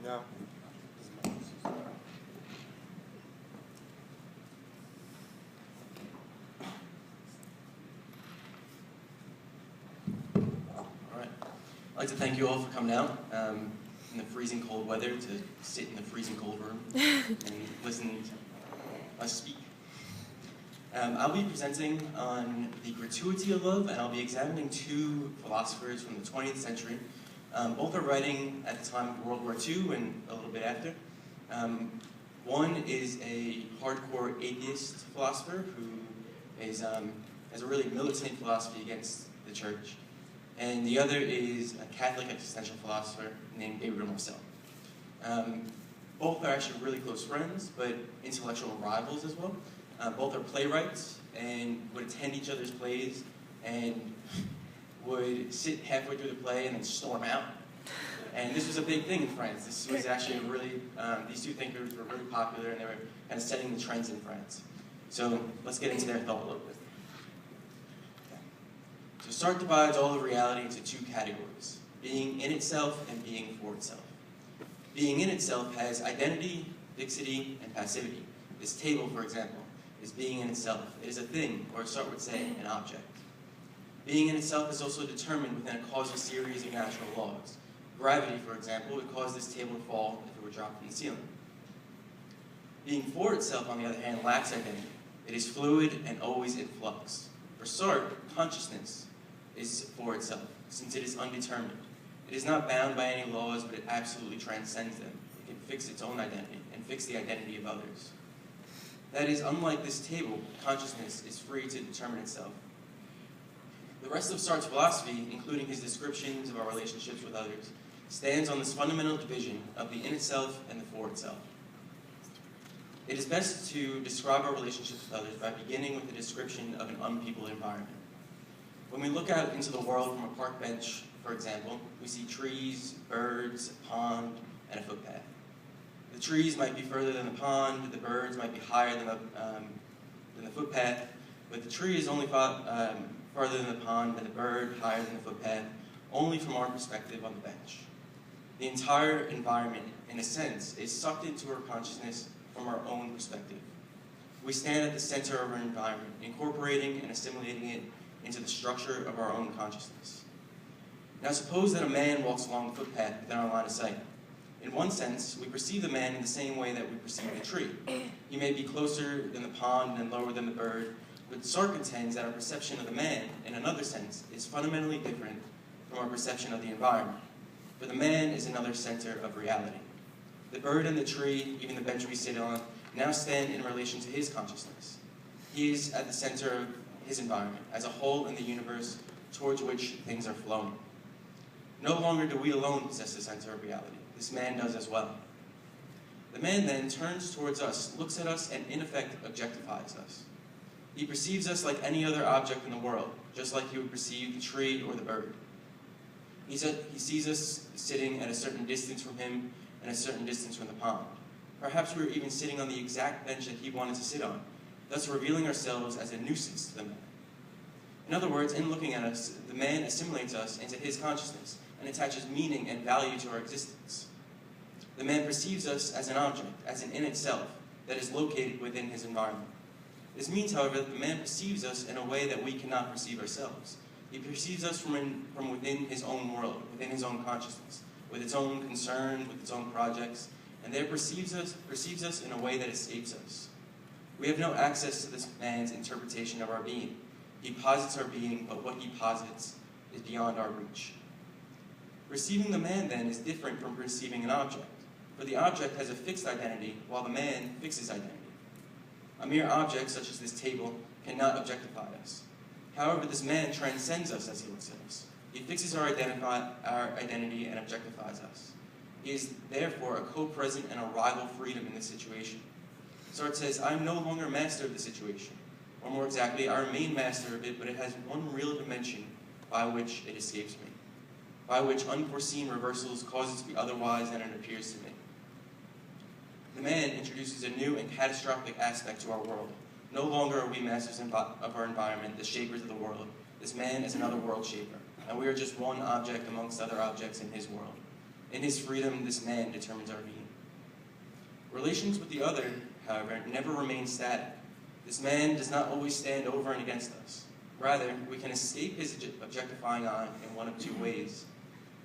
No. Alright. I'd like to thank you all for coming out in the freezing cold weather to sit in the freezing cold room and listen to us speak. I'll be presenting on the gratuity of love, and I'll be examining two philosophers from the 20th century. Both are writing at the time of World War II and a little bit after. One is a hardcore atheist philosopher who is, has a really militant philosophy against the church. And the other is a Catholic existential philosopher named Gabriel Marcel. Both are actually really close friends, but intellectual rivals as well. Both are playwrights and would attend each other's plays and would sit halfway through the play and then storm out. And this was a big thing in France. This was actually a really, these two thinkers were really popular and they were kind of setting the trends in France. So let's get into their thought a little bit. So Sarte divides all of reality into two categories, being in itself and being for itself. Being in itself has identity, fixity, and passivity. This table, for example, is being in itself. It is a thing, or Sarte would say, an object. Being in itself is also determined within a causal series of natural laws. Gravity, for example, would cause this table to fall if it were dropped from the ceiling. Being for itself, on the other hand, lacks identity. It is fluid and always in flux. For Sarte, consciousness is for itself, since it is undetermined. It is not bound by any laws, but it absolutely transcends them. It can fix its own identity and fix the identity of others. That is, unlike this table, consciousness is free to determine itself. The rest of Sartre's philosophy, including his descriptions of our relationships with others, stands on this fundamental division of the in itself and the for itself. It is best to describe our relationships with others by beginning with a description of an unpeopled environment. When we look out into the world from a park bench, for example, we see trees, birds, a pond, and a footpath. The trees might be further than the pond, the birds might be higher than the footpath, but the tree is only farther than the pond and the bird higher than the footpath, only from our perspective on the bench. The entire environment, in a sense, is sucked into our consciousness from our own perspective. We stand at the center of our environment, incorporating and assimilating it into the structure of our own consciousness. Now suppose that a man walks along the footpath within our line of sight. In one sense, we perceive the man in the same way that we perceive the tree. He may be closer than the pond and lower than the bird, but Sarte contends that our perception of the man, in another sense, is fundamentally different from our perception of the environment. For the man is another center of reality. The bird and the tree, even the bench we sit on, now stand in relation to his consciousness. He is at the center of his environment, as a whole in the universe towards which things are flowing. No longer do we alone possess the center of reality. This man does as well. The man then turns towards us, looks at us, and in effect objectifies us. He perceives us like any other object in the world, just like he would perceive the tree or the bird. He sees us sitting at a certain distance from him and a certain distance from the pond. Perhaps we were even sitting on the exact bench that he wanted to sit on, thus revealing ourselves as a nuisance to the man. In other words, in looking at us, the man assimilates us into his consciousness and attaches meaning and value to our existence. The man perceives us as an object, as an in itself, that is located within his environment. This means, however, that the man perceives us in a way that we cannot perceive ourselves. He perceives us from within his own world, within his own consciousness, with its own concerns, with its own projects, and there perceives us in a way that escapes us. We have no access to this man's interpretation of our being. He posits our being, but what he posits is beyond our reach. Perceiving the man, then, is different from perceiving an object, for the object has a fixed identity, while the man fixes identity. A mere object, such as this table, cannot objectify us. However, this man transcends us as he looks at us. He fixes our identity and objectifies us. He is therefore a co-present and a rival freedom in this situation. Sarte says, I am no longer master of the situation. Or more exactly, I remain master of it, but it has one real dimension by which it escapes me, by which unforeseen reversals cause it to be otherwise than it appears to me. The man introduces a new and catastrophic aspect to our world. No longer are we masters of our environment, the shapers of the world. This man is another world shaper, and we are just one object amongst other objects in his world. In his freedom, this man determines our being. Relations with the other, however, never remain static. This man does not always stand over and against us. Rather, we can escape his objectifying eye in one of two ways.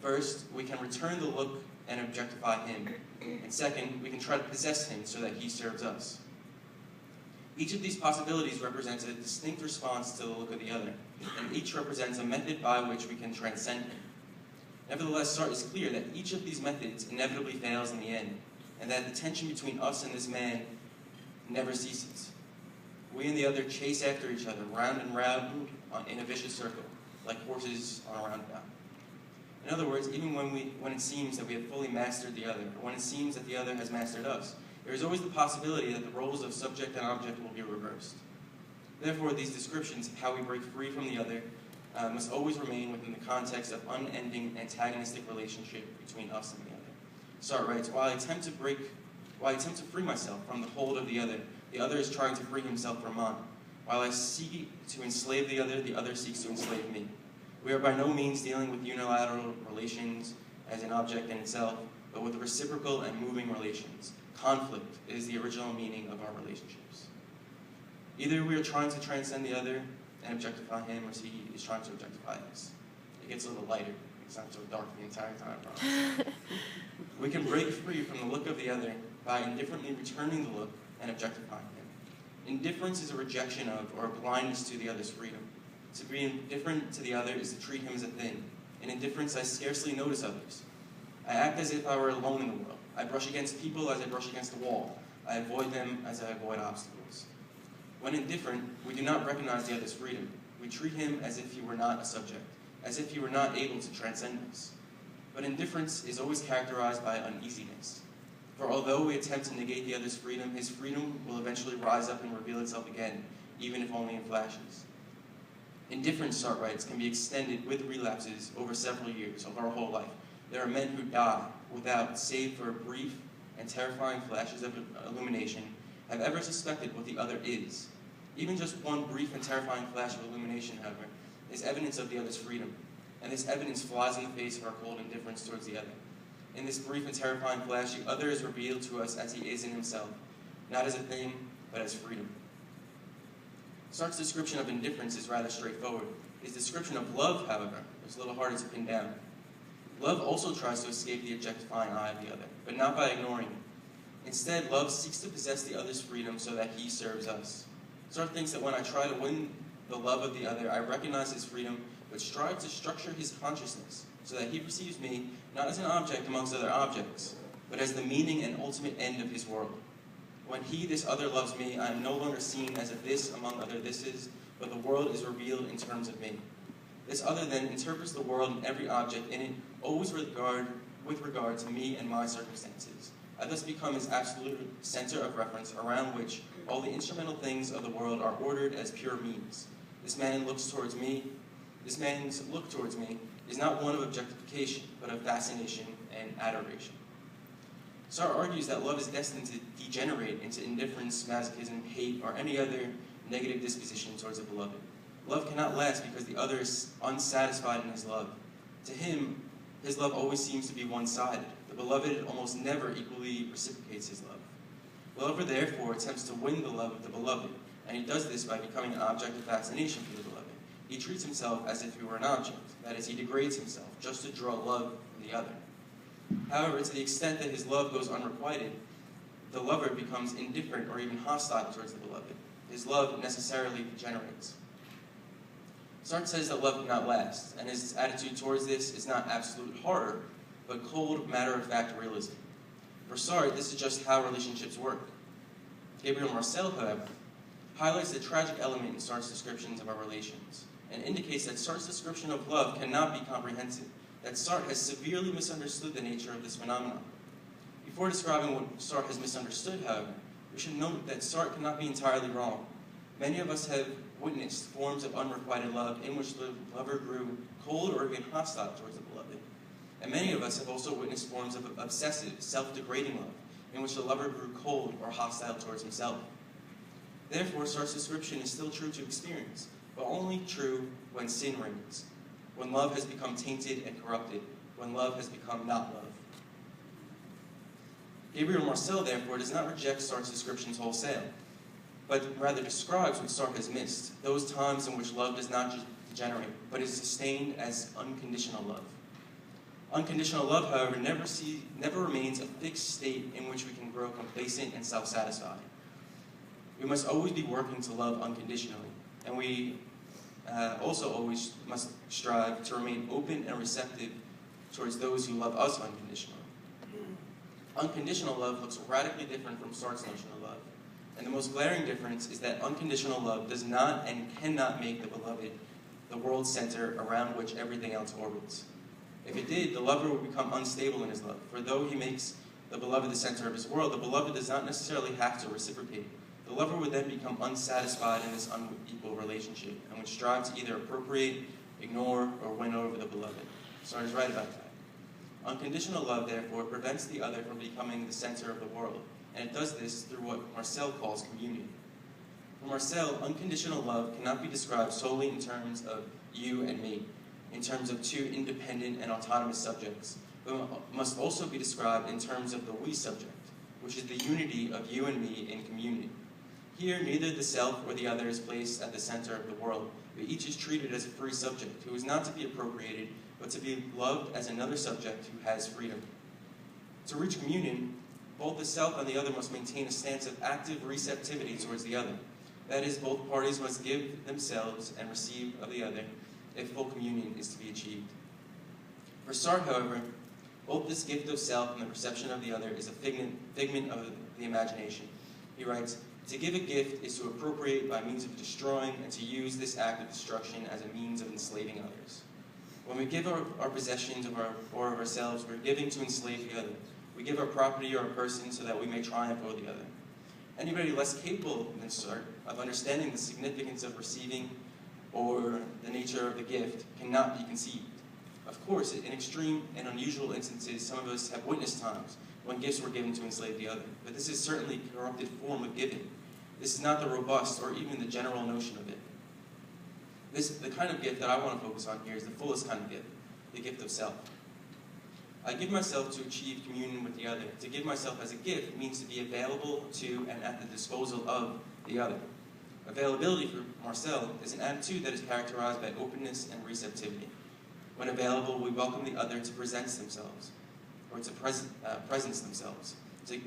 First, we can return the look and objectify him. And second, we can try to possess him so that he serves us. Each of these possibilities represents a distinct response to the look of the other, and each represents a method by which we can transcend him. Nevertheless, Sarte is clear that each of these methods inevitably fails in the end, and that the tension between us and this man never ceases. We and the other chase after each other, round and round in a vicious circle, like horses on a roundabout. In other words, even when it seems that we have fully mastered the other, or when it seems that the other has mastered us, there is always the possibility that the roles of subject and object will be reversed. Therefore, these descriptions of how we break free from the other must always remain within the context of unending antagonistic relationship between us and the other. Sarte writes, while I attempt to free myself from the hold of the other is trying to free himself from mine. While I seek to enslave the other seeks to enslave me. We are by no means dealing with unilateral relations as an object in itself, but with reciprocal and moving relations. Conflict is the original meaning of our relationships. Either we are trying to transcend the other and objectify him, or he is trying to objectify us. It gets a little lighter. It's not so dark the entire time, I promise. We can break free from the look of the other by indifferently returning the look and objectifying him. Indifference is a rejection of, or a blindness to the other's freedom. To be indifferent to the other is to treat him as a thing. In indifference, I scarcely notice others. I act as if I were alone in the world. I brush against people as I brush against a wall. I avoid them as I avoid obstacles. When indifferent, we do not recognize the other's freedom. We treat him as if he were not a subject, as if he were not able to transcend us. But indifference is always characterized by uneasiness. For although we attempt to negate the other's freedom, his freedom will eventually rise up and reveal itself again, even if only in flashes. Indifference, Sarte writes, can be extended with relapses over several years, over our whole life. There are men who die without, save for brief and terrifying flashes of illumination, have ever suspected what the other is. Even just one brief and terrifying flash of illumination, however, is evidence of the other's freedom, and this evidence flies in the face of our cold indifference towards the other. In this brief and terrifying flash, the other is revealed to us as he is in himself, not as a thing, but as freedom. Sarte's description of indifference is rather straightforward. His description of love, however, is a little harder to pin down. Love also tries to escape the objectifying eye of the other, but not by ignoring it. Instead, love seeks to possess the other's freedom so that he serves us. Sarte thinks that when I try to win the love of the other, I recognize his freedom, but strive to structure his consciousness so that he perceives me not as an object amongst other objects, but as the meaning and ultimate end of his world. When he, this other, loves me, I am no longer seen as a this among other thises, but the world is revealed in terms of me. This other then interprets the world and every object in it, always with regard to me and my circumstances. I thus become his absolute center of reference around which all the instrumental things of the world are ordered as pure means. This man's look towards me is not one of objectification, but of fascination and adoration. Sarte argues that love is destined to degenerate into indifference, masochism, hate, or any other negative disposition towards a beloved. Love cannot last because the other is unsatisfied in his love. To him, his love always seems to be one-sided. The beloved almost never equally reciprocates his love. The lover, therefore, attempts to win the love of the beloved, and he does this by becoming an object of fascination for the beloved. He treats himself as if he were an object, that is, he degrades himself just to draw love from the other. However, to the extent that his love goes unrequited, the lover becomes indifferent or even hostile towards the beloved. His love necessarily degenerates. Sarte says that love cannot last, and his attitude towards this is not absolute horror, but cold, matter-of-fact realism. For Sarte, this is just how relationships work. Gabriel Marcel, however, highlights the tragic element in Sarte's descriptions of our relations, and indicates that Sarte's description of love cannot be comprehensive, that Sarte has severely misunderstood the nature of this phenomenon. Before describing what Sarte has misunderstood, however, we should note that Sarte cannot be entirely wrong. Many of us have witnessed forms of unrequited love in which the lover grew cold or even hostile towards the beloved. And many of us have also witnessed forms of obsessive, self-degrading love in which the lover grew cold or hostile towards himself. Therefore, Sarte's description is still true to experience, but only true when sin reigns, when love has become tainted and corrupted, when love has become not love. Gabriel Marcel, therefore, does not reject Sartre's descriptions wholesale, but rather describes what Sartre has missed, those times in which love does not degenerate, but is sustained as unconditional love. Unconditional love, however, never remains a fixed state in which we can grow complacent and self-satisfied. We must always be working to love unconditionally, and we also always must strive to remain open and receptive towards those who love us unconditionally. Unconditional love looks radically different from Sartre's notion of love, and the most glaring difference is that unconditional love does not and cannot make the beloved the world center around which everything else orbits. If it did, the lover would become unstable in his love, for though he makes the beloved the center of his world, the beloved does not necessarily have to reciprocate. The lover would then become unsatisfied in this unequal relationship, and would strive to either appropriate, ignore, or win over the beloved. Sartre is right about that. Unconditional love, therefore, prevents the other from becoming the center of the world, and it does this through what Marcel calls communion. For Marcel, unconditional love cannot be described solely in terms of you and me, in terms of two independent and autonomous subjects, but must also be described in terms of the we subject, which is the unity of you and me in communion. Here, neither the self or the other is placed at the center of the world, but each is treated as a free subject who is not to be appropriated, but to be loved as another subject who has freedom. To reach communion, both the self and the other must maintain a stance of active receptivity towards the other. That is, both parties must give themselves and receive of the other if full communion is to be achieved. For Sarte, however, both this gift of self and the reception of the other is a figment of the imagination. He writes, "To give a gift is to appropriate by means of destroying, and to use this act of destruction as a means of enslaving others." When we give our possessions or of ourselves, we're giving to enslave the other. We give our property or our person so that we may triumph over the other. Anybody less capable than Sarte of understanding the significance of receiving or the nature of the gift cannot be conceived. Of course, in extreme and unusual instances, some of us have witnessed times when gifts were given to enslave the other, but this is certainly a corrupted form of giving. This is not the robust or even the general notion of it. The kind of gift that I want to focus on here is the fullest kind of gift, the gift of self. I give myself to achieve communion with the other. To give myself as a gift means to be available to and at the disposal of the other. Availability for Marcel is an attitude that is characterized by openness and receptivity. When available, we welcome the other to present themselves, or to presence themselves, to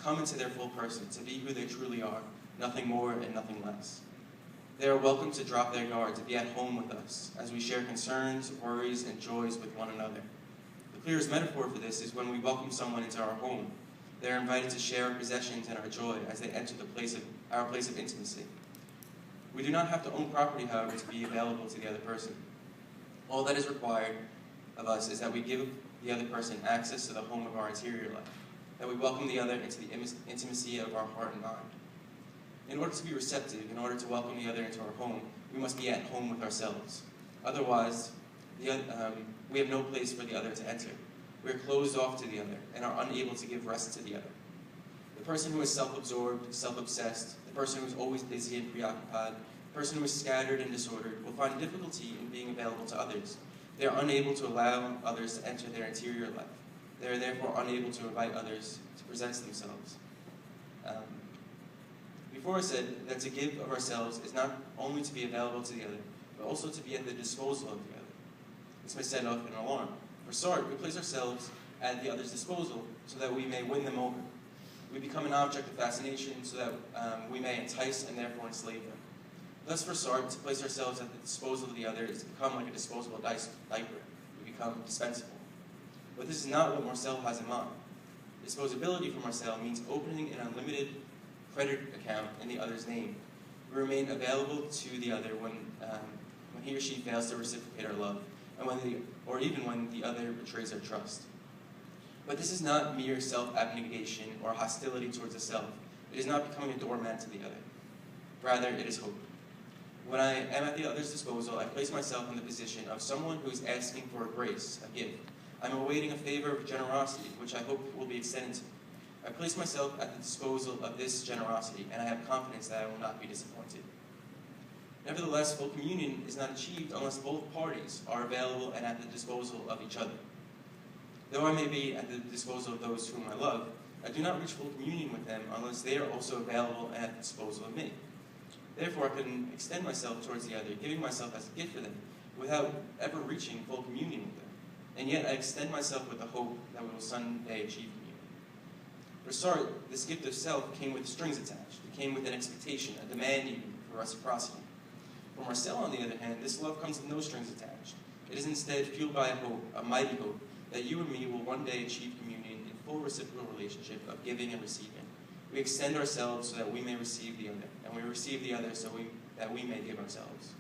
come into their full person, to be who they truly are, nothing more and nothing less. They are welcome to drop their guard, to be at home with us, as we share concerns, worries, and joys with one another. The clearest metaphor for this is when we welcome someone into our home. They are invited to share our possessions and our joy as they enter our place of intimacy. We do not have to own property, however, to be available to the other person. All that is required of us is that we give the other person access to the home of our interior life, that we welcome the other into the intimacy of our heart and mind. In order to be receptive, in order to welcome the other into our home, we must be at home with ourselves. Otherwise, we have no place for the other to enter. We are closed off to the other and are unable to give rest to the other. The person who is self-absorbed, self-obsessed, the person who is always busy and preoccupied, the person who is scattered and disordered will find difficulty in being available to others. They are unable to allow others to enter their interior life. They are therefore unable to invite others to present themselves. Before I said that to give of ourselves is not only to be available to the other, but also to be at the disposal of the other. This may set off an alarm. For Sarte, we place ourselves at the other's disposal so that we may win them over. We become an object of fascination so that we may entice and therefore enslave them. Thus for Sarte, to place ourselves at the disposal of the other is to become like a disposable diaper. We become dispensable. But this is not what Marcel has in mind. Disposability for Marcel means opening an unlimited credit account in the other's name. We remain available to the other when he or she fails to reciprocate our love, and or even when the other betrays our trust. But this is not mere self-abnegation or hostility towards the self. It is not becoming a doormat to the other. Rather, it is hope. When I am at the other's disposal, I place myself in the position of someone who is asking for a grace, a gift. I'm awaiting a favor of generosity, which I hope will be extended to me. I place myself at the disposal of this generosity, and I have confidence that I will not be disappointed. Nevertheless, full communion is not achieved unless both parties are available and at the disposal of each other. Though I may be at the disposal of those whom I love, I do not reach full communion with them unless they are also available and at the disposal of me. Therefore, I can extend myself towards the other, giving myself as a gift for them, without ever reaching full communion with them. And yet I extend myself with the hope that we will someday achieve communion. For Sarte, this gift of self came with strings attached. It came with an expectation, a demand even, for reciprocity. For Marcel, on the other hand, this love comes with no strings attached. It is instead fueled by a hope, a mighty hope, that you and me will one day achieve communion in full reciprocal relationship of giving and receiving. We extend ourselves so that we may receive the other, and we receive the other so that we may give ourselves.